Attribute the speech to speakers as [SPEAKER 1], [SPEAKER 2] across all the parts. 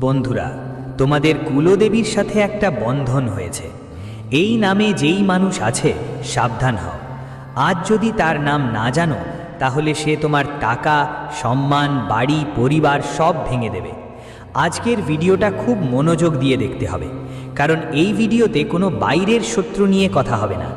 [SPEAKER 1] বন্ধুরা, তোমাদের কুলদেবীর সাথে একটা বন্ধন হয়েছে। এই নামে যেই মানুষ আছে সাবধান হও। আজ যদি তার নাম না জানো তাহলে সে তোমার টাকা, সম্মান, বাড়ি, পরিবার সব ভেঙে দেবে। আজকের ভিডিওটা খুব মনোযোগ দিয়ে দেখতে হবে, কারণ এই ভিডিওতে কোনো বাইরের শত্রু নিয়ে কথা হবে না।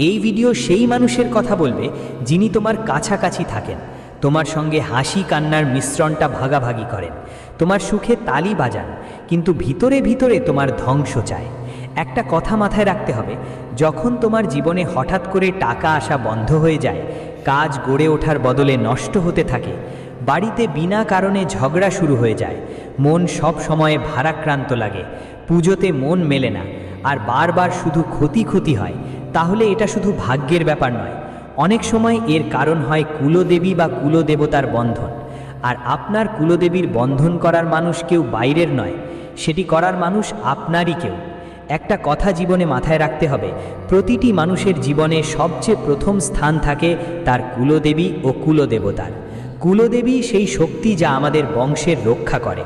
[SPEAKER 1] এই ভিডিও সেই মানুষের কথা বলবে যিনি তোমার কাছাকাছি থাকেন, তোমার সঙ্গে হাসি কান্নার মিশ্রণটা ভাগাভাগি করেন, তোমার সুখে তালি বাজান, কিন্তু ভিতরে ভিতরে তোমার ধ্বংস চায়। একটা কথা মাথায় রাখতে হবে, যখন তোমার জীবনে হঠাৎ করে টাকা আসা বন্ধ হয়ে যায়, কাজ গড়ে ওঠার বদলে নষ্ট হতে থাকে, বাড়িতে বিনা কারণে ঝগড়া শুরু হয়ে যায়, মন সব সময়ে ভারাক্রান্ত লাগে, পুজোতে মন মেলে না, আর বারবার শুধু ক্ষতি ক্ষতি হয়, তাহলে এটা শুধু ভাগ্যের ব্যাপার নয়। অনেক সময় এর কারণ হয় কুলদেবী বা কুলদেবতার বন্ধন। আর আপনার কুলদেবীর বন্ধন করার মানুষ কেউ বাইরের নয়, সেটি করার মানুষ আপনারই কেউ। একটা কথা জীবনে মাথায় রাখতে হবে, প্রতিটি মানুষের জীবনে সবচেয়ে প্রথম স্থান থাকে তার কুলদেবী ও কুলদেবতার। কুলদেবী সেই শক্তি যা আমাদের বংশের রক্ষা করে,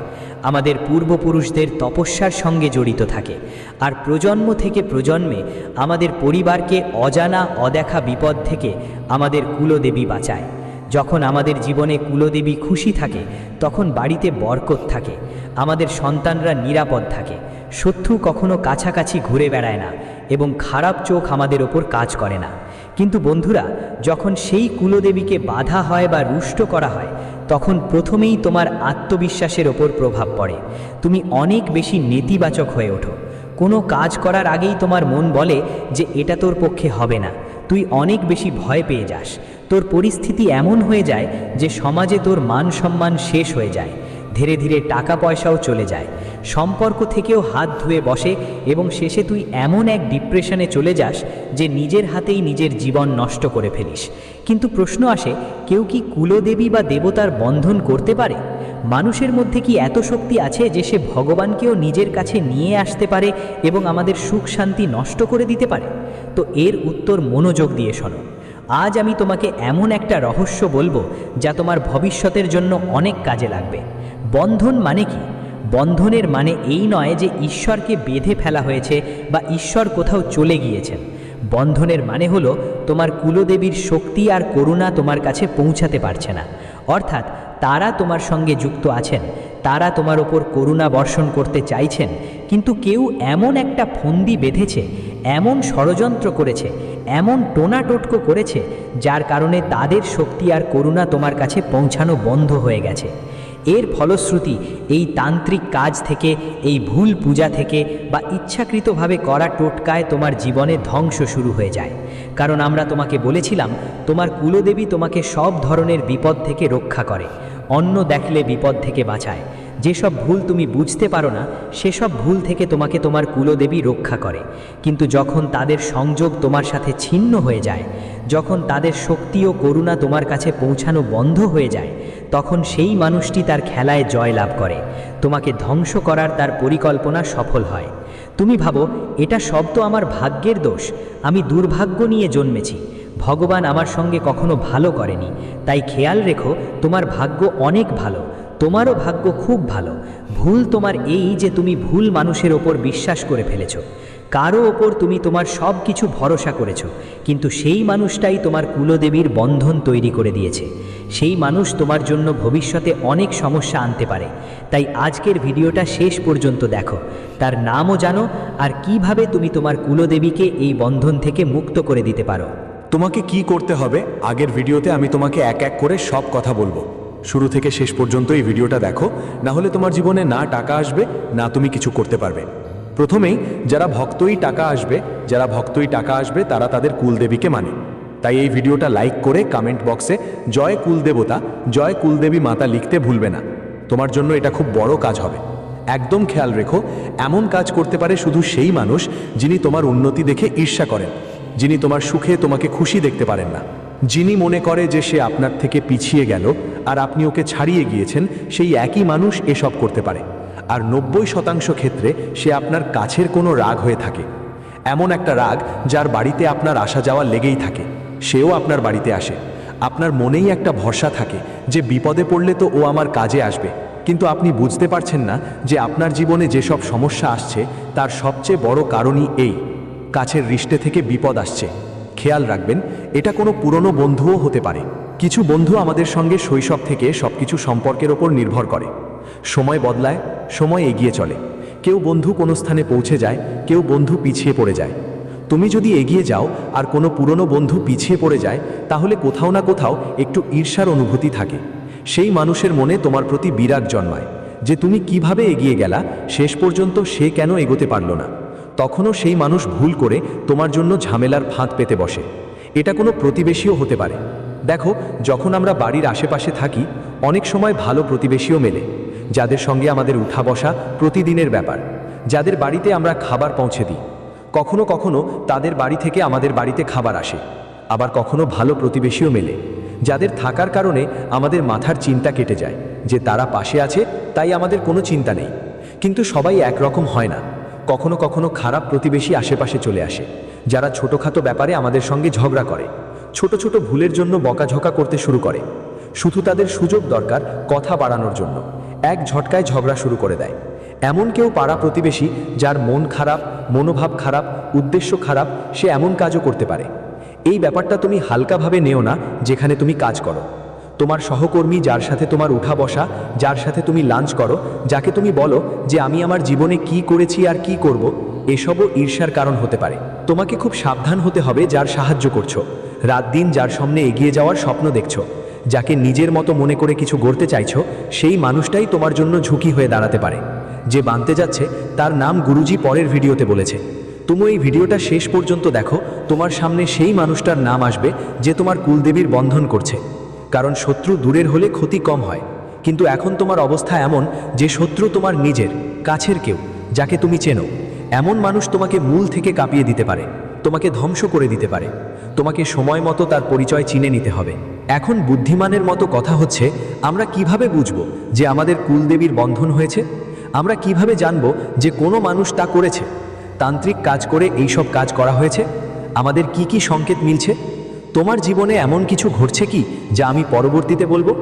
[SPEAKER 1] আমাদের পূর্বপুরুষদের তপস্যার সঙ্গে জড়িত থাকে, আর প্রজন্ম থেকে প্রজন্মে আমাদের পরিবারকে অজানা অদেখা বিপদ থেকে আমাদের কুলদেবী বাঁচায়। যখন আমাদের জীবনে কুলদেবী খুশি থাকে তখন বাড়িতে বরকত থাকে, আমাদের সন্তানরা নিরাপদ থাকে, শত্রু কখনো কাছাকাছি ঘুরে বেড়ায় না এবং খারাপ চোখ আমাদের ওপর কাজ করে না। কিন্তু বন্ধুরা, যখন সেই কুলদেবীকে বাধা হয় বা রুষ্ট করা হয়, তখন প্রথমেই তোমার আত্মবিশ্বাসের ওপর প্রভাব পড়ে। তুমি অনেক বেশি নেতিবাচক হয়ে ওঠো। কোনো কাজ করার আগেই তোমার মন বলে যে এটা তোর পক্ষে হবে না। তুই অনেক বেশি ভয় পেয়ে যাস। তোর পরিস্থিতি এমন হয়ে যায় যে সমাজে তোর মান সম্মান শেষ হয়ে যায়, ধীরে ধীরে টাকা পয়সাও চলে যায়, সম্পর্ক থেকেও হাত ধুয়ে বসে এবং শেষে তুই এমন এক ডিপ্রেশনে চলে যাস যে নিজের হাতেই নিজের জীবন নষ্ট করে ফেলিস। কিন্তু প্রশ্ন আসে, কেউ কি কুলদেবী বা দেবতার বন্ধন করতে পারে? মানুষের মধ্যে কি এত শক্তি আছে যে সে ভগবানকেও নিজের কাছে নিয়ে আসতে পারে এবং আমাদের সুখ শান্তি নষ্ট করে দিতে পারে? তো এর উত্তর মনোযোগ দিয়ে শোনো। আজ আমি তোমাকে এমন একটা রহস্য বলবো যা তোমার ভবিষ্যতের জন্য অনেক কাজে লাগবে। বন্ধন মানে কি? বন্ধনের মানে এই নয় যে ঈশ্বরকে বেঁধে ফেলা হয়েছে বা ঈশ্বর কোথাও চলে গিয়েছেন। বন্ধনের মানে হলো তোমার কুলদেবীর শক্তি আর করুণা তোমার কাছে পৌঁছাতে পারছে না, অর্থাৎ তারা তোমার সঙ্গে যুক্ত আছেন, তারা তোমার ওপর করুণা বর্ষণ করতে চাইছেন, কিন্তু কেউ এমন একটা ফন্দি বেঁধেছে, এমন ষড়যন্ত্র করেছে, এমন টোনাটোটকো করেছে যার কারণে তাদের শক্তি আর করুণা তোমার কাছে পৌঁছানো বন্ধ হয়ে গেছে। এর ফলশ্রুতি এই তান্ত্রিক কাজ থেকে, এই ভুল পূজা থেকে বা ইচ্ছাকৃতভাবে করা টোটকায় তোমার জীবনে ধ্বংস শুরু হয়ে যায়। কারণ আমরা তোমাকে বলেছিলাম তোমার কুলদেবী তোমাকে সব ধরনের বিপদ থেকে রক্ষা করে, অন্য দেখলে বিপদ থেকে বাঁচায়। যেসব ভুল তুমি বুঝতে পারো না সেসব ভুল থেকে তোমাকে তোমার কুলদেবী রক্ষা করে। কিন্তু যখন তাদের সংযোগ তোমার সাথে ছিন্ন হয়ে যায়, যখন তাদের শক্তি ও করুণা তোমার কাছে পৌঁছানো বন্ধ হয়ে যায়, তখন সেই মানুষটি তার খেলায় জয় লাভ করে, তোমাকে ধ্বংস করার তার পরিকল্পনা সফল হয়। তুমি ভাবো, এটা সব তো আমার ভাগ্যের দোষ, আমি দুর্ভাগ্য নিয়ে জন্মেছি, ভগবান আমার সঙ্গে কখনো ভালো করেনি। তাই খেয়াল রেখো, তোমার ভাগ্য অনেক ভালো, তোমারও ভাগ্য খুব ভালো। ভুল তোমার এই যে তুমি ভুল মানুষের ওপর বিশ্বাস করে ফেলেছ, কারো ওপর তুমি তোমার সব কিছু ভরসা করেছ, কিন্তু সেই মানুষটাই তোমার কুলদেবীর বন্ধন তৈরি করে দিয়েছে। সেই মানুষ তোমার জন্য ভবিষ্যতে অনেক সমস্যা আনতে পারে। তাই আজকের ভিডিওটা শেষ পর্যন্ত দেখো, তার নামও জানো আর কিভাবে তুমি তোমার কুলদেবীকে এই বন্ধন থেকে মুক্ত করে দিতে পারো।
[SPEAKER 2] তোমাকে কি করতে হবে আগের ভিডিওতে আমি তোমাকে এক এক করে সব কথা বলবো। শুরু থেকে শেষ পর্যন্ত এই ভিডিওটা দেখো, না হলে তোমার জীবনে না টাকা আসবে, না তুমি কিছু করতে পারবে। প্রথমেই যারা ভক্তই টাকা আসবে তারা তাদের কুলদেবীকে মানে। তাই এই ভিডিওটা লাইক করে কমেন্ট বক্সে জয় কুলদেবতা, জয় কুলদেবী মাতা লিখতে ভুলবে না। তোমার জন্য এটা খুব বড় কাজ হবে। একদম খেয়াল রেখো, এমন কাজ করতে পারে শুধু সেই মানুষ যিনি তোমার উন্নতি দেখে ঈর্ষা করেন, যিনি তোমার সুখে তোমাকে খুশি দেখতে পারেন না, যিনি মনে করে যে সে আপনার থেকে পিছিয়ে গেল আর আপনি ওকে ছাড়িয়ে গিয়েছেন, সেই একই মানুষ এসব করতে পারে। আর 90% ক্ষেত্রে সে আপনার কাছের কোনো রাগ হয়ে থাকে, এমন একটা রাগ যার বাড়িতে আপনার আসা যাওয়া লেগেই থাকে। সেও আপনার বাড়িতে আসে, আপনার মনেই একটা ভরসা থাকে যে বিপদে পড়লে তো ও আমার কাজে আসবে, কিন্তু আপনি বুঝতে পারছেন না যে আপনার জীবনে যেসব সমস্যা আসছে তার সবচেয়ে বড় কারণই এই কাছের রিশতে থেকে বিপদ আসছে। খেয়াল রাখবেন, এটা কোনো পুরনো বন্ধুও হতে পারে। কিছু বন্ধু আমাদের সঙ্গে শৈশব থেকে সবকিছু সম্পর্কের ওপর নির্ভর করে। সময় বদলায়, সময় এগিয়ে চলে। কেউ বন্ধু কোনো স্থানে পৌঁছে যায়, কেউ বন্ধু পিছিয়ে পড়ে যায়। তুমি যদি এগিয়ে যাও আর কোনো পুরনো বন্ধু পিছিয়ে পড়ে যায়, তাহলে কোথাও না কোথাও একটু ঈর্ষার অনুভূতি থাকে। সেই মানুষের মনে তোমার প্রতি বিরাগ জন্মায় যে তুমি কিভাবে এগিয়ে গেলা, শেষ পর্যন্ত সে কেন এগোতে পারল না। তখনও সেই মানুষ ভুল করে তোমার জন্য ঝামেলার ফাঁদ পেতে বসে। এটা কোনো প্রতিবেশীও হতে পারে। দেখো, যখন আমরা বাড়ির আশেপাশে থাকি, অনেক সময় ভালো প্রতিবেশীও মেলে, যাদের সঙ্গে আমাদের উঠা বসা প্রতিদিনের ব্যাপার, যাদের বাড়িতে আমরা খাবার পৌঁছে দিই। কখনো কখনো তাদের বাড়ি থেকে আমাদের বাড়িতে খাবার আসে। আবার কখনো ভালো প্রতিবেশীও মেলে, যাদের থাকার কারণে আমাদের মাথার চিন্তা কেটে যায় যে তারা পাশে আছে, তাই আমাদের কোনো চিন্তা নেই। কিন্তু সবাই একরকম হয় না। কখনো কখনো খারাপ প্রতিবেশী আশেপাশে চলে আসে, যারা ছোটোখাটো ব্যাপারে আমাদের সঙ্গে ঝগড়া করে, ছোট ছোট ভুলের জন্য বকাঝকা করতে শুরু করে। শুধু তাদের সুযোগ দরকার কথা বাড়ানোর জন্য, এক ঝটকায় ঝগড়া শুরু করে দেয়। এমন কেউ পাড়া প্রতিবেশী যার মন খারাপ, মনোভাব খারাপ, উদ্দেশ্য খারাপ, সে এমন কাজও করতে পারে। এই ব্যাপারটা তুমি হালকাভাবে নেও না। যেখানে তুমি কাজ করো, তোমার সহকর্মী, যার সাথে তোমার উঠা বসা, যার সাথে তুমি লাঞ্চ করো, যাকে তুমি বলো যে আমি আমার জীবনে কি করেছি আর কি করব, এসবও ঈর্ষার কারণ হতে পারে। তোমাকে খুব সাবধান হতে হবে যার সাহায্য করছো, রাত দিন যার সামনে এগিয়ে যাওয়ার স্বপ্ন দেখছো, যাকে নিজের মতো মনে করে কিছু গড়তে চাইছো, সেই মানুষটাই তোমার জন্য ঝুঁকি হয়ে দাঁড়াতে পারে। যে বানতে যাচ্ছে তার নাম গুরুজি পরের ভিডিওতে বলেছে। তুমি এই ভিডিওটা শেষ পর্যন্ত দেখো, তোমার সামনে সেই মানুষটার নাম আসবে যে তোমার কুলদেবীর বন্ধন করছে। কারণ শত্রু দূরের হলে ক্ষতি কম হয়, কিন্তু এখন তোমার অবস্থা এমন যে শত্রু তোমার নিজের কাছের কেউ, যাকে তুমি চেনো। এমন মানুষ তোমাকে মূল থেকে কাঁপিয়ে দিতে পারে, তোমাকে ধ্বংস করে দিতে পারে। তোমাকে সময় মতো তার পরিচয় চিনে নিতে হবে। এখন বুদ্ধিমানের মতো কথা হচ্ছে, আমরা কিভাবে বুঝবো যে আমাদের কুলদেবীর বন্ধন হয়েছে? আমরা কিভাবে জানবো যে কোনো মানুষ তা করেছে? তান্ত্রিক কাজ করে এইসব কাজ করা হয়েছে? আমাদের কি কি সংকেত মিলছে? তোমার জীবনে এমন কিছু ঘটছে কি যা আমি পরবর্তীতে বলবো?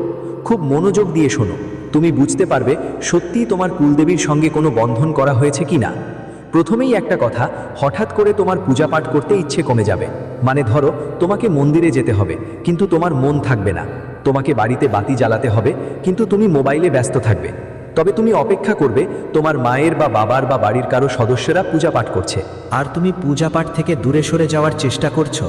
[SPEAKER 2] খুব মনোযোগ দিয়ে শোনো, তুমি বুঝতে পারবে সত্যিই তোমার কুলদেবীর সঙ্গে কোনো বন্ধন করা হয়েছে কি না। প্রথমেই একটা কথা, হঠাৎ করে তোমার পূজা পাঠ করতে ইচ্ছে কমে যাবে। মানে ধরো, তোমাকে মন্দিরে যেতে হবে কিন্তু তোমার মন থাকবে না। তোমাকে বাড়িতে বাতি জ্বালাতে হবে কিন্তু তুমি মোবাইলে ব্যস্ত থাকবে। তবে তুমি অপেক্ষা করবে তোমার মায়ের বা বাবার বা বাড়ির কারো সদস্যরা পূজা পাঠ করছে,
[SPEAKER 1] আর তুমি পূজা পাঠ থেকে দূরে সরে যাওয়ার চেষ্টা করছো।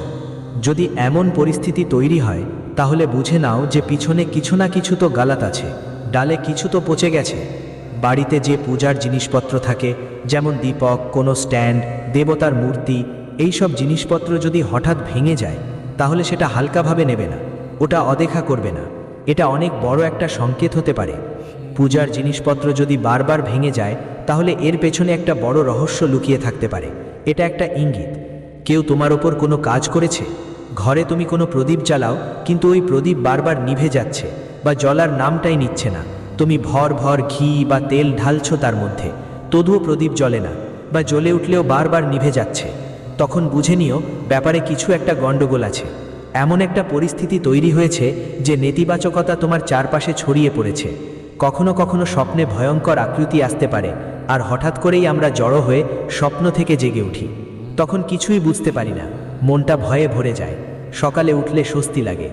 [SPEAKER 1] যদি এমন পরিস্থিতি তৈরি হয়, তাহলে বুঝে নাও যে পিছনে কিছু না কিছু তো গালাত আছে, ডালে কিছু তো পচে গেছে। বাড়িতে যে পূজার জিনিসপত্র থাকে, যেমন দীপক, কোনো স্ট্যান্ড, দেবতার মূর্তি, এই সব জিনিসপত্র যদি হঠাৎ ভেঙে যায়, তাহলে সেটা হালকাভাবে নেবে না, ওটা অদেখা করবে না। এটা অনেক বড় একটা সংকেত হতে পারে। পূজার জিনিসপত্র যদি বারবার ভেঙে যায়, তাহলে এর পেছনে একটা বড় রহস্য লুকিয়ে থাকতে পারে। এটা একটা ইঙ্গিত কেউ তোমার ওপর কোনো কাজ করেছে। ঘরে তুমি কোনো প্রদীপ জ্বালাও, কিন্তু ওই প্রদীপ বারবার নিভে যাচ্ছে বা জ্বলার নামটাই নিচ্ছে না। তুমি ভর ভর ঘি বা তেল ঢালছো তার মধ্যে, তবুও প্রদীপ জ্বলে না, বা জ্বলে উঠলেও বারবার নিভে যাচ্ছে। তখন বুঝে নিও ব্যাপারে কিছু একটা গণ্ডগোল আছে। এমন একটা পরিস্থিতি তৈরি হয়েছে যে নেতিবাচকতা তোমার চারপাশে ছড়িয়ে পড়েছে। কখনো কখনো স্বপ্নে ভয়ঙ্কর আকৃতি আসতে পারে, আর হঠাৎ করেই আমরা জড়ো হয়ে স্বপ্ন থেকে জেগে উঠি। তখন কিছুই বুঝতে পারি না, মনটা ভয়ে ভরে যায়। সকালে উঠলে স্বস্তি লাগে।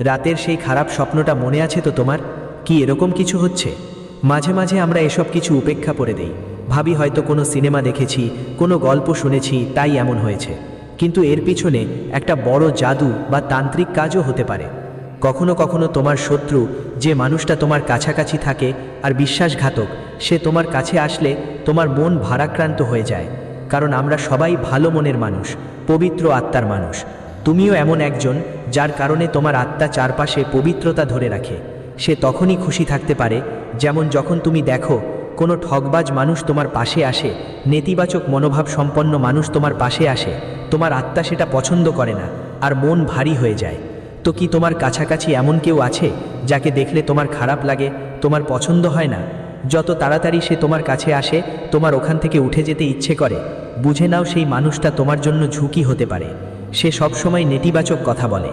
[SPEAKER 1] রাতের সেই খারাপ স্বপ্নটা মনে আছে তো তোমার? কি এরকম কিছু হচ্ছে? মাঝে মাঝে আমরা এসব কিছু উপেক্ষা করে দেই, ভাবি হয়তো কোনো সিনেমা দেখেছি, কোনো গল্প শুনেছি, তাই এমন হয়েছে। কিন্তু এর পিছনে একটা বড় জাদু বা তান্ত্রিক কাজও হতে পারে। কখনো কখনো তোমার শত্রু, যে মানুষটা তোমার কাছাকাছি থাকে আর বিশ্বাসঘাতক, সে তোমার কাছে আসলে তোমার মন ভারাক্রান্ত হয়ে যায়। কারণ আমরা সবাই ভালো মনের মানুষ, পবিত্র আত্মার মানুষ। তুমিও এমন একজন যার কারণে তোমার আত্মা চারপাশে পবিত্রতা ধরে রাখে। সে তখনই খুশি থাকতে পারে যেমন যখন তুমি দেখো কোনো ঠকবাজ মানুষ তোমার পাশে আসে, নেতিবাচক মনোভাব সম্পন্ন মানুষ তোমার পাশে আসে। তোমার আত্মা সেটা পছন্দ করে না আর মন ভারী হয়ে যায়। তো কি তোমার কাছাকাছি এমন কেউ আছে যাকে দেখলে তোমার খারাপ লাগে, তোমার পছন্দ হয় না? যত তাড়াতাড়ি সে তোমার কাছে আসে, তোমার ওখান থেকে উঠে যেতে ইচ্ছে করে। বুঝে নাও সেই মানুষটা তোমার জন্য ঝুঁকি হতে পারে। সে সবসময় নেতিবাচক কথা বলে,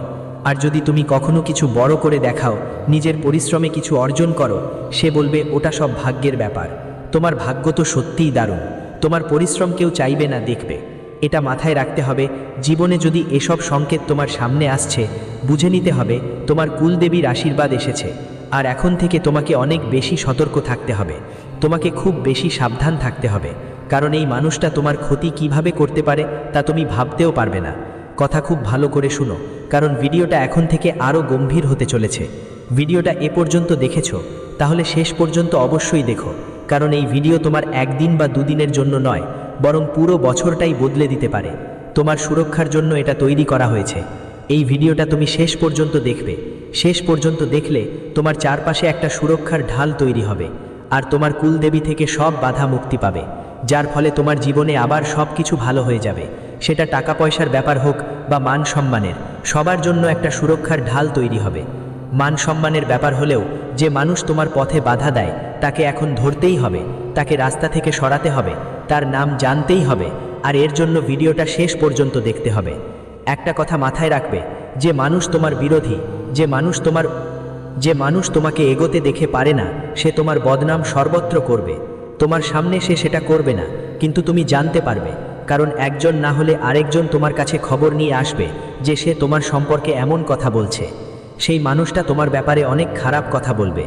[SPEAKER 3] আর যদি তুমি কখনো কিছু বড় করে দেখাও, নিজের পরিশ্রমে কিছু অর্জন করো, সে বলবে ওটা সব ভাগ্যের ব্যাপার। তোমার ভাগ্য তো সত্যিই দারুণ, তোমার পরিশ্রম কেউ চাইবে না দেখবে। এটা মাথায় রাখতে হবে, জীবনে যদি এসব সংকেত তোমার সামনে আসছে, বুঝে নিতে হবে তোমার কুলদেবীর আশীর্বাদ এসেছে। আর এখন থেকে তোমাকে অনেক বেশি সতর্ক থাকতে হবে, তোমাকে খুব বেশি সাবধান থাকতে হবে, কারণ এই মানুষটা তোমার ক্ষতি কিভাবে করতে পারে তা তুমি ভাবতেও পারবে না। কথা খুব ভালো করে শুনো, কারণ ভিডিওটা এখন থেকে আরও গম্ভীর হতে চলেছে। ভিডিওটা এ পর্যন্ত দেখেছো, তাহলে শেষ পর্যন্ত অবশ্যই দেখো, কারণ এই ভিডিও তোমার একদিন বা দুদিনের জন্য নয়, বরং পুরো বছরটাই বদলে দিতে পারে। তোমার সুরক্ষার জন্য এটা তৈরি করা হয়েছে। এই ভিডিওটা তুমি শেষ পর্যন্ত দেখবে। শেষ পর্যন্ত দেখলে তোমার চারপাশে একটা সুরক্ষার ঢাল তৈরি হবে, আর তোমার কুলদেবী থেকে সব বাধা মুক্তি পাবে, যার ফলে তোমার জীবনে আবার সব কিছু ভালো হয়ে যাবে। সেটা টাকা পয়সার ব্যাপার হোক বা মান সম্মানের, সবার জন্য একটা সুরক্ষার ঢাল তৈরি হবে। মান সম্মানের ব্যাপার হলেও যে মানুষ তোমার পথে বাধা দেয় তাকে এখন ধরতেই হবে, তাকে রাস্তা থেকে সরাতে হবে, তার নাম জানতেই হবে, আর এর জন্য ভিডিওটা শেষ পর্যন্ত দেখতে হবে। একটা কথা মাথায় রাখবে, যে মানুষ তোমার বিরোধী, যে মানুষ তোমাকে এগোতে দেখে পারে না, সে তোমার বদনাম সর্বত্র করবে। তোমার সামনে সে সেটা করবে না, কিন্তু তুমি জানতে পারবে, কারণ একজন না হলে আরেকজন তোমার কাছে খবর নিয়ে আসবে যে সে তোমার সম্পর্কে এমন কথা বলছে। সেই মানুষটা তোমার ব্যাপারে অনেক খারাপ কথা বলবে।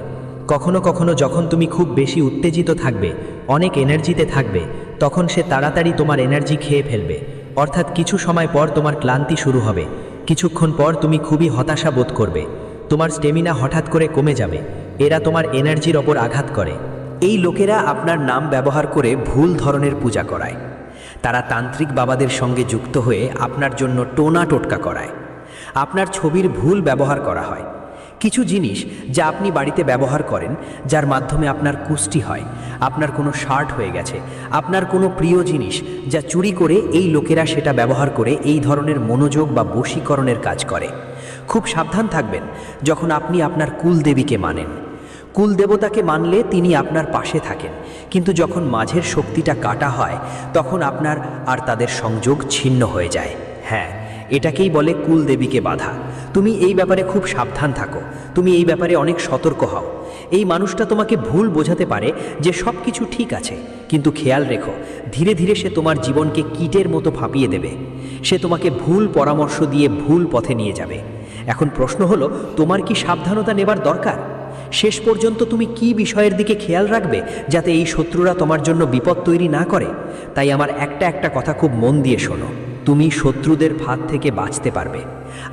[SPEAKER 3] কখনো কখনো যখন তুমি খুব বেশি উত্তেজিত থাকবে, অনেক এনার্জিতে থাকবে, তখন সে তাড়াতাড়ি তোমার এনার্জি খেয়ে ফেলবে। অর্থাৎ কিছু সময় পর তোমার ক্লান্তি শুরু হবে, কিছুক্ষণ পর তুমি খুবই হতাশা বোধ করবে, তোমার স্টেমিনা হঠাৎ করে কমে যাবে। এরা তোমার এনার্জির ওপর আঘাত করে।
[SPEAKER 1] এই লোকেরা আপনার নাম ব্যবহার করে ভুল ধরনের পূজা করায়। তারা তান্ত্রিক বাবাদের সঙ্গে যুক্ত হয়ে আপনার জন্য টোনা টোটকা করায়। আপনার ছবির ভুল ব্যবহার করা হয়। কিছু জিনিস যা আপনি বাড়িতে ব্যবহার করেন, যার মাধ্যমে আপনার কুষ্টি হয়, আপনার কোনো শার্ট হয়ে গেছে, আপনার কোনো প্রিয় জিনিস যা চুরি করে এই লোকেরা সেটা ব্যবহার করে এই ধরনের মনোযোগ বা বশীকরণের কাজ করে। খুব সাবধান থাকবেন যখন আপনি আপনার কুলদেবীকে মানেন। কুলদেবতাকে মানলে তিনি আপনার পাশে থাকেন, কিন্তু যখন মাঝের শক্তিটা কাটা হয় তখন আপনার আর তাদের সংযোগ ছিন্ন হয়ে যায়। হ্যাঁ, এটাকেই বলে কুলদেবীকে বাধা। তুমি এই ব্যাপারে খুব সাবধান থাকো, তুমি এই ব্যাপারে অনেক সতর্ক হও। এই মানুষটা তোমাকে ভুল বোঝাতে পারে যে সব কিছু ঠিক আছে, কিন্তু খেয়াল রেখো, ধীরে ধীরে সে তোমার জীবনকে কীটের মতো ভাপিয়ে দেবে। সে তোমাকে ভুল পরামর্শ দিয়ে ভুল পথে নিয়ে যাবে। এখন প্রশ্ন হলো, তোমার কি সাবধানতা নেবার দরকার? শেষ পর্যন্ত তুমি কি বিষয়ের দিকে খেয়াল রাখবে যাতে এই শত্রুরা তোমার জন্য বিপদ তৈরি না করে? তাই আমার একটা কথা খুব মন দিয়ে শোনো, তুমি শত্রুদের ফাঁদ থেকে বাঁচতে পারবে,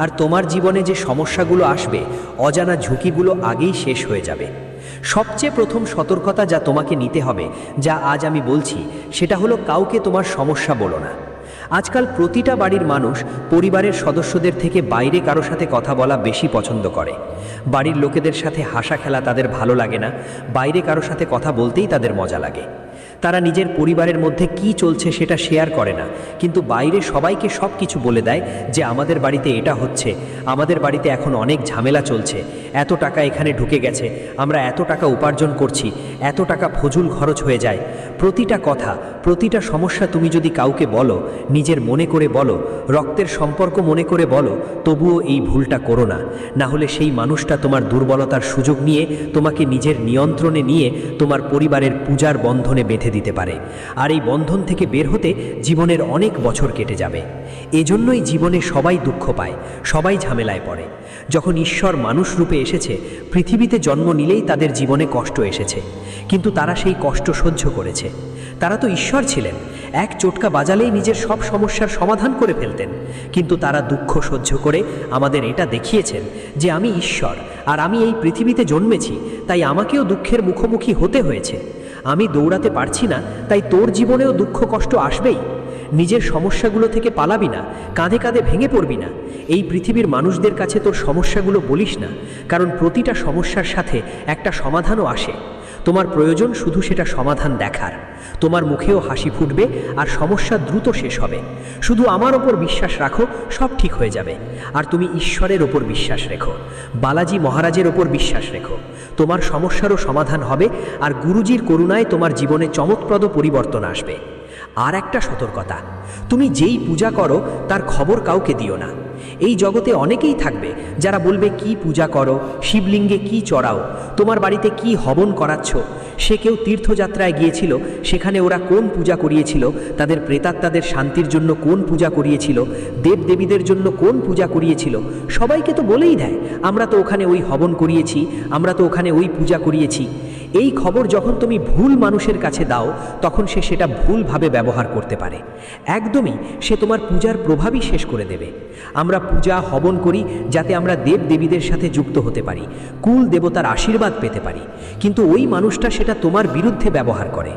[SPEAKER 1] আর তোমার জীবনে যে সমস্যাগুলো আসবে, অজানা ঝুঁকিগুলো আগেই শেষ হয়ে যাবে। সবচেয়ে প্রথম সতর্কতা যা তোমাকে নিতে হবে, যা আজ আমি বলছি, সেটা হলো কাউকে তোমার সমস্যা বলো না। আজকাল প্রতিটা বাড়ির মানুষ পরিবারের সদস্যদের থেকে বাইরে কারো সাথে কথা বলা বেশি পছন্দ করে। বাড়ির লোকেদের সাথে হাসা খেলা তাদের ভালো লাগে না, বাইরে কারো সাথে কথা বলতেই তাদের মজা লাগে। তারা নিজের পরিবারের মধ্যে কি চলছে সেটা শেয়ার করে না, কিন্তু বাইরে সবাইকে সব কিছু বলে দেয় যে আমাদের বাড়িতে এটা হচ্ছে, আমাদের বাড়িতে এখন অনেক ঝামেলা চলছে, এত টাকা এখানে ঢুকে গেছে, আমরা এত টাকা উপার্জন করছি, এত টাকা ফজুল খরচ হয়ে যায়। প্রতিটা কথা, প্রতিটা সমস্যা তুমি যদি কাউকে বলো, নিজের মনে করে বলো, রক্তের সম্পর্ক মনে করে বলো, তবুও এই ভুলটা করো না। না হলে সেই মানুষটা তোমার দুর্বলতার সুযোগ নিয়ে তোমাকে নিজের নিয়ন্ত্রণে নিয়ে তোমার পরিবারের পূজার বন্ধনে বেঁধে দিতে পারে, আর এই বন্ধন থেকে বের হতে জীবনের অনেক বছর কেটে যাবে। এজন্যই জীবনে সবাই দুঃখ পায়, সবাই ঝামেলায় পড়ে। যখন ঈশ্বর মানুষ রূপে এসেছে, পৃথিবীতে জন্ম নিলেই তাদের জীবনে কষ্ট এসেছে, কিন্তু তারা সেই কষ্ট সহ্য করেছে। তারা তো ঈশ্বর ছিলেন, এক চোটকা বাজালেই নিজের সব সমস্যার সমাধান করে ফেলতেন, কিন্তু তারা দুঃখ সহ্য করে আমাদের এটা দেখিয়েছেন যে আমি ঈশ্বর, আর আমি এই পৃথিবীতে জন্মেছি, তাই আমাকেও দুঃখের মুখোমুখি হতে হয়েছে। আমি দৌড়াতে পারছি না, তাই তোর জীবনেও দুঃখ কষ্ট আসবেই। নিজের সমস্যাগুলো থেকে পালাবি না, কাঁধে কাঁধে ভেঙে পড়বি না। এই পৃথিবীর মানুষদের কাছে তোর সমস্যাগুলো বলিস না, কারণ প্রতিটা সমস্যার সাথে একটা সমাধানও আসে। তোমার প্রয়োজন শুধু সেটা সমাধান দেখার। তোমার মুখেও হাসি ফুটবে আর সমস্যা দ্রুত শেষ হবে। শুধু আমার ওপর বিশ্বাস রাখো, সব ঠিক হয়ে যাবে। আর তুমি ঈশ্বরের ওপর বিশ্বাস রেখো, বালাজি মহারাজের ওপর বিশ্বাস রেখো। তোমার সমস্যারও সমাধান হবে, আর গুরুজির করুণায় তোমার জীবনে চমৎপ্রদ পরিবর্তন আসবে।
[SPEAKER 3] আর একটা সতর্কতা, তুমি যেই পূজা করো তার খবর কাউকে দিও না। এই জগতে অনেকেই থাকবে যারা বলবে কি পূজা করো, শিবলিঙ্গে কি চড়াও, তোমার বাড়িতে কি হবন করাচ্ছ। সে কেউ তীর্থযাত্রায় গিয়েছিল, সেখানে ওরা কোন পূজা করিয়েছিল, তাদের প্রেতাত্মাদের শান্তির জন্য কোন পূজা করিয়েছিল, দেবদেবীদের জন্য কোন পূজা করিয়েছিল। সবাইকে তো বলেই দেয়, আমরা তো ওখানে ওই হবন করিয়েছি, আমরা তো ওখানে ওই পূজা করিয়েছি। এই খবর যখন তুমি ভুল মানুষের কাছে দাও, তখন সে সেটা ভুলভাবে ব্যবহার করতে পারে। একদমই সে তোমার পূজার প্রভাবই শেষ করে দেবে। আমরা পূজা হবন করি যাতে আমরা দেবদেবীদের সাথে যুক্ত হতে পারি, কুল দেবতার আশীর্বাদ পেতে পারি, কিন্তু ওই মানুষটা সেটা তোমার বিরুদ্ধে ব্যবহার করে।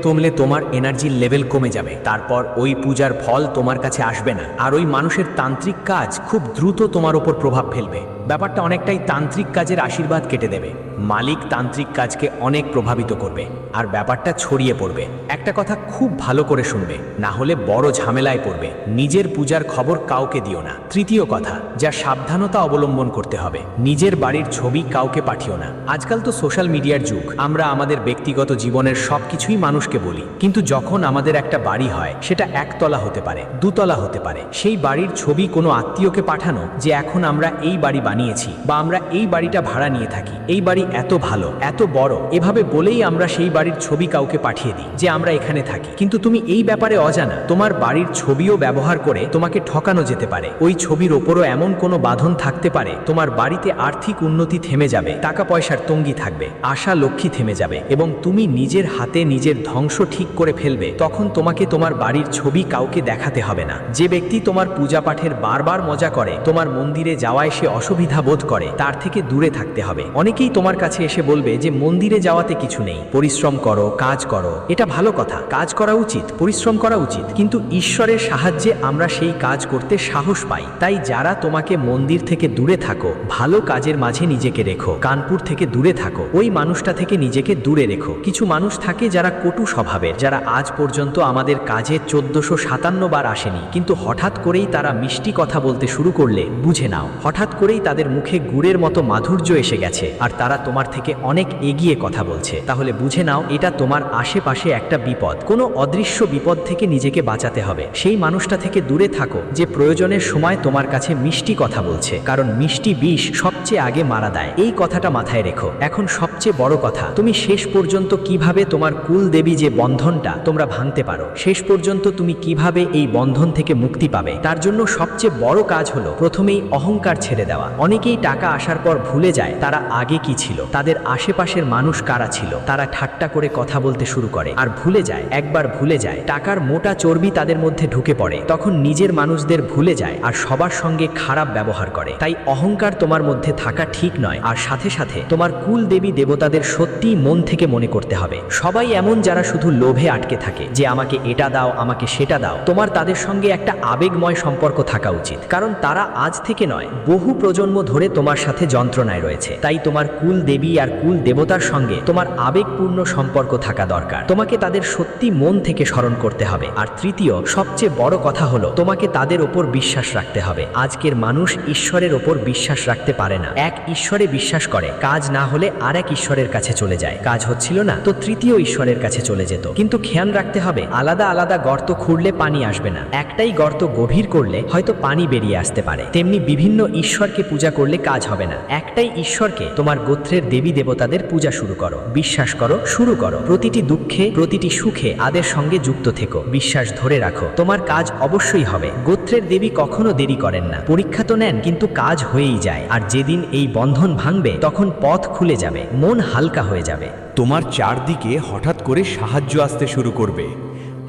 [SPEAKER 4] তোমলে তোমার এনার্জির লেভেল কমে যাবে, তারপর ওই পূজার ফল তোমার কাছে আসবে না। আর ওই মানুষের তান্ত্রিক কাজ খুব দ্রুত তোমার ওপর প্রভাব ফেলবে। ব্যাপারটা অনেকটাই তান্ত্রিক কাজের আশীর্বাদ কেটে দেবে। মালিক তান্ত্রিক কাজকে অনেক প্রভাবিত করবে আর ব্যাপারটা ছড়িয়ে পড়বে। একটা কথা খুব ভালো করে শুনবে, না হলে বড় ঝামেলায় পড়বে। নিজের পূজার খবর কাউকে দিও না। তৃতীয় কথা, যা সাবধানতা অবলম্বন করতে হবে, নিজের বাড়ির ছবি কাউকে পাঠিও না। আজকাল তো সোশ্যাল মিডিয়ার যুগ, আমরা আমাদের ব্যক্তিগত জীবনের সব কিছুই মানুষকে বলি, কিন্তু যখন আমাদের একটা বাড়ি হয়, সেটা একতলা হতে পারে, দুতলা হতে পারে, সেই বাড়ির ছবি কোনো আত্মীয়কে পাঠানো যে এখন আমরা এই বাড়ি বানিয়েছি বা আমরা এই বাড়িটা ভাড়া নিয়ে থাকি, এই বাড়ি এত ভালো, এত বড়, এভাবে বলেই আমরা সেই বাড়ির ছবি কাউকে পাঠিয়ে দিই যে আমরা এখানে থাকি। কিন্তু তুমি এই ব্যাপারে অজানা, তোমার বাড়ির ছবিও ব্যবহার করে তোমাকে ঠকানো যেতে পারে। ওই ছবির ওপরও এমন কোনো বাঁধন থাকতে পারে, তোমার বাড়িতে আর্থিক উন্নতি থেমে যাবে, টাকা পয়সার তঙ্গি থাকবে, আশা লক্ষ্মী থেমে যাবে এবং তুমি নিজের হাতে নিজের ধ্বংস ঠিক করে ফেলবে। তখন তোমাকে তোমার বাড়ির ছবি কাউকে দেখাতে হবে না। যে ব্যক্তি তোমার পূজা পাঠের বারবার মজা করে, তোমার মন্দিরে যাওয়ায় সে অসুবিধা বোধ করে, তার থেকে দূরে থাকতে হবে। অনেকেই তোমার কাছে এসে বলবে যে মন্দিরে যাওয়াতে কিছু নেই, পরিশ্রম করো, কাজ করো। এটা ভালো কথা, কাজ করা উচিত, পরিশ্রম করা উচিত, কিন্তু ঈশ্বরের সাহায্যে আমরা সেই কাজ করতে সাহস পাই। তাই যারা তোমাকে মন্দির থেকে দূরে থাকো, ভালো কাজের মাঝে নিজেকে রেখো। কানপুর থেকে দূরে থাকো, ওই মানুষটা থেকে নিজেকে দূরে রেখো। কিছু মানুষ থাকে যারা কটু স্বভাবের, যারা আজ পর্যন্ত আমাদের কাজে 1457 বার আসেনি, কিন্তু হঠাৎ করেই তারা মিষ্টি কথা বলতে শুরু করলে বুঝে নাও হঠাৎ করেই তাদের মুখে গুড়ের মতো মাধুর্য এসে গেছে আর তারা তোমার থেকে অনেক এগিয়ে কথা বলছে। তাহলে বুঝে নাও এটা তোমার আশেপাশে একটা বিপদ, কোনো অদৃশ্য বিপদ থেকে নিজেকে বাঁচাতে হবে। সেই মানুষটা থেকে দূরে থাকো যে প্রয়োজনের সময় তোমার কাছে মিষ্টি কথা বলছে, কারণ মিষ্টি বিষ সবচেয়ে আগে মারা দেয়। এই কথাটা মাথায় রেখো। এখন সবচেয়ে বড় কথা, তুমি শেষ পর্যন্ত কিভাবে তোমার কুল দেবী যে বন্ধনটা তোমরা ভাঙতে পারো, শেষ পর্যন্ত তুমি কিভাবে এই বন্ধন থেকে মুক্তি পাবে, তার জন্য সবচেয়ে বড় কাজ হলো প্রথমেই অহংকার ছেড়ে দেওয়া। অনেকেই টাকা আসার পর ভুলে যায় তারা আগে কি ছিল, তাদের আশেপাশের মানুষ কারা ছিল। তারা ঠাট্টা করে কথা বলতে শুরু করে আর ভুলে যায়, একবার ভুলে যায় টাকার মোটা চর্বি তাদের মধ্যে ঢুকে পড়ে, তখন নিজের মানুষদের ভুলে যায় আর সবার সঙ্গে খারাপ ব্যবহার করে। তাই অহংকার তোমার মধ্যে থাকা ঠিক নয়। আর সাথে সাথে তোমার কুল দেবী দেবতাদের সত্যিই মন থেকে মনে করতে হবে। সবাই এমন যারা শুধু লোভে আটকে থাকে যে আমাকে এটা দাও, আমাকে সেটা দাও। তোমার তাদের সঙ্গে একটা আবেগময় সম্পর্ক থাকা উচিত, কারণ তারা আজ থেকে নয়, বহু প্রজন্ম ধরে তোমার সাথে যন্ত্রণায় রয়েছে। তাই তোমার কুল দেবী আর কুল দেবতার সঙ্গে তোমার আবেগপূর্ণ সম্পর্ক থাকা দরকার। তোমাকে তাদের সত্যি মন থেকে স্মরণ করতে হবে। আর তৃতীয় সবচেয়ে বড় কথা হলো তোমাকে তাদের ওপর বিশ্বাস রাখতে হবে। আজকের মানুষ ঈশ্বরের ওপর বিশ্বাস রাখতে পারে না। এক ঈশ্বরে বিশ্বাস করে, কাজ না হলে আর এক ঈশ্বরের কাছে চলে যায়। কাজ হচ্ছিল না তো তৃতীয় ঈশ্বরের কাছে চলে যেত। কিন্তু খেয়াল রাখতে হবে, আলাদা আলাদা গর্ত খুঁড়লে পানি আসবে না। একটাই গর্ত গভীর করলে হয়তো পানি বেরিয়ে আসতে পারে। তেমনি বিভিন্ন ঈশ্বরকে পূজা করলে কাজ হবে না। একটাই ঈশ্বরকে, তোমার গোত্রের দেবী দেবতাদের পূজা শুরু করো, বিশ্বাস করো, শুরু করো। প্রতিটি দুঃখে প্রতিটি সুখে তাদের সঙ্গে যুক্ত থেকো, বিশ্বাস ধরে রাখো, তোমার কাজ অবশ্যই হবে। গোত্রের দেবী কখনো দেরি করেন না, পরীক্ষা তো নেন কিন্তু কাজ হয়েই যায়। আর যেদিন এই বন্ধন ভাঙবে তখন পথ খুলে যাবে, মন হালকা হয়ে যাবে।
[SPEAKER 5] তোমার চারদিকে হঠাৎ করে সাহায্য আসতে শুরু করবে।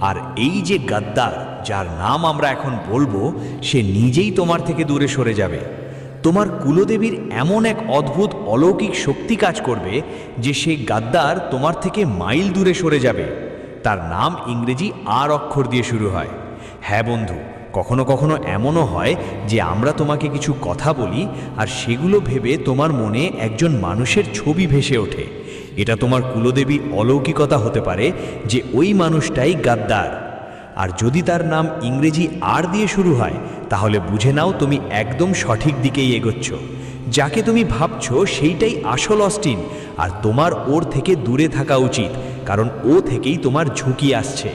[SPEAKER 5] আর এই যে গাদ্দার, যার নাম আমরা এখন বলবো, সে নিজেই তোমার থেকে দূরে সরে যাবে। তোমার কুলদেবীর এমন এক অদ্ভুত অলৌকিক শক্তি কাজ করবে যে সেই গাদ্দার তোমার থেকে মাইল দূরে সরে যাবে। তার নাম ইংরেজি আর অক্ষর দিয়ে শুরু হয়। হ্যাঁ বন্ধু, কখনো কখনো এমনও হয় যে আমরা তোমাকে কিছু কথা বলি আর সেগুলো ভেবে তোমার মনে একজন মানুষের ছবি ভেসে ওঠে। এটা তোমার কুলদেবী অলৌকিকতা হতে পারে যে ওই মানুষটাই গাদ্দার। আর যদি তার নাম ইংরেজি আর দিয়ে শুরু হয়, তাহলে বুঝে নাও তুমি একদম সঠিক দিকেই এগোচ্ছ। যাকে তুমি ভাবছো সেইটাই আসল অস্টিন, আর তোমার ওর থেকে দূরে থাকা উচিত, কারণ ও থেকেই তোমার ঝুঁকি আসছে।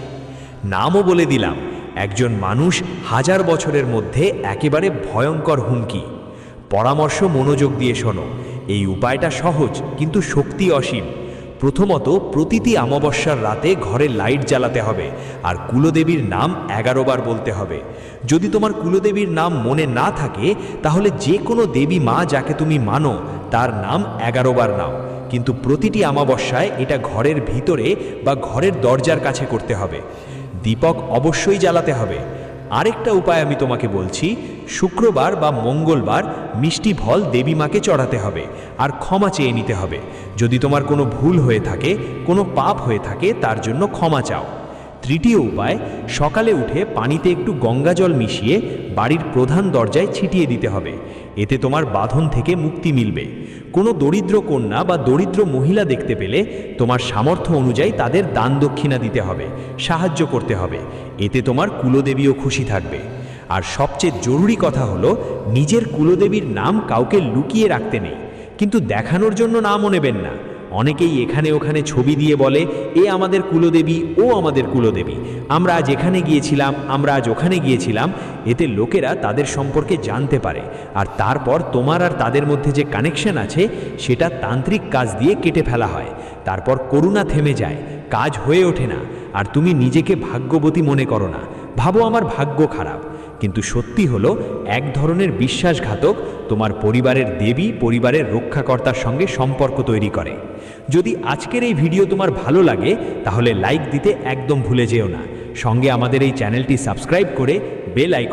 [SPEAKER 5] নামও বলে দিলাম, একজন মানুষ 1000 বছরের মধ্যে একেবারে ভয়ঙ্কর হুমকি। পরামর্শ মনোযোগ দিয়ে শোনো, এই উপায়টা সহজ কিন্তু শক্তি অসীম। প্রথমত, প্রতিটি অমাবস্যার রাতে ঘরে লাইট জ্বালাতে হবে আর কুলদেবীর নাম 11 বার বলতে হবে। যদি তোমার কুলদেবীর নাম মনে না থাকে তাহলে যে কোনো দেবী মা যাকে তুমি মানো তার নাম 11 বার নাও, কিন্তু প্রতিটি অমাবস্যায় এটা ঘরের ভিতরে বা ঘরের দরজার কাছে করতে হবে। দীপক অবশ্যই জ্বালাতে হবে। আরেকটা উপায় আমি তোমাকে বলছি, শুক্রবার বা মঙ্গলবার মিষ্টি ফল দেবী মাকে চড়াতে হবে আর ক্ষমা চেয়ে নিতে হবে। যদি তোমার কোনো ভুল হয়ে থাকে, কোনো পাপ হয়ে থাকে, তার জন্য ক্ষমা চাও। তৃতীয় উপায়, সকালে উঠে পানিতে একটু গঙ্গা জল মিশিয়ে বাড়ির প্রধান দরজায় ছিটিয়ে দিতে হবে। এতে তোমার বাঁধন থেকে মুক্তি মিলবে। কোনো দরিদ্র কন্যা বা দরিদ্র মহিলা দেখতে পেলে তোমার সামর্থ্য অনুযায়ী তাদের দান দক্ষিণা দিতে হবে, সাহায্য করতে হবে। এতে তোমার কুলদেবীও খুশি থাকবে। আর সবচেয়ে জরুরি কথা হলো, নিজের কুলদেবীর নাম কাউকে লুকিয়ে রাখতে নেই, কিন্তু দেখানোর জন্য নামও নেবেন না। অনেকেই এখানে ওখানে ছবি দিয়ে বলে, এ আমাদের কুলদেবী, ও আমাদের কুলদেবী, আমরা আজ এখানে গিয়েছিলাম, আমরা আজ ওখানে গিয়েছিলাম। এতে লোকেরা তাদের সম্পর্কে জানতে পারে, আর তারপর তোমার আর তাদের মধ্যে যে কানেকশন আছে সেটা তান্ত্রিক কাজ দিয়ে কেটে ফেলা হয়। তারপর করুণা থেমে যায়, কাজ হয়ে ওঠে না, আর তুমি নিজেকে ভাগ্যবতী মনে করো না, ভাবো আমার ভাগ্য খারাপ। কিন্তু সত্যি হলো, এক ধরনের বিশ্বাসঘাতক তোমার পরিবারের দেবী পরিবারের রক্ষাকর্তার সঙ্গে সম্পর্ক তৈরি করে। যদি আজকের এই ভিডিও তোমার ভালো লাগে তাহলে লাইক দিতে একদম ভুলে যেও না। সঙ্গে আমাদের এই চ্যানেলটি সাবস্ক্রাইব করে বেল আইকন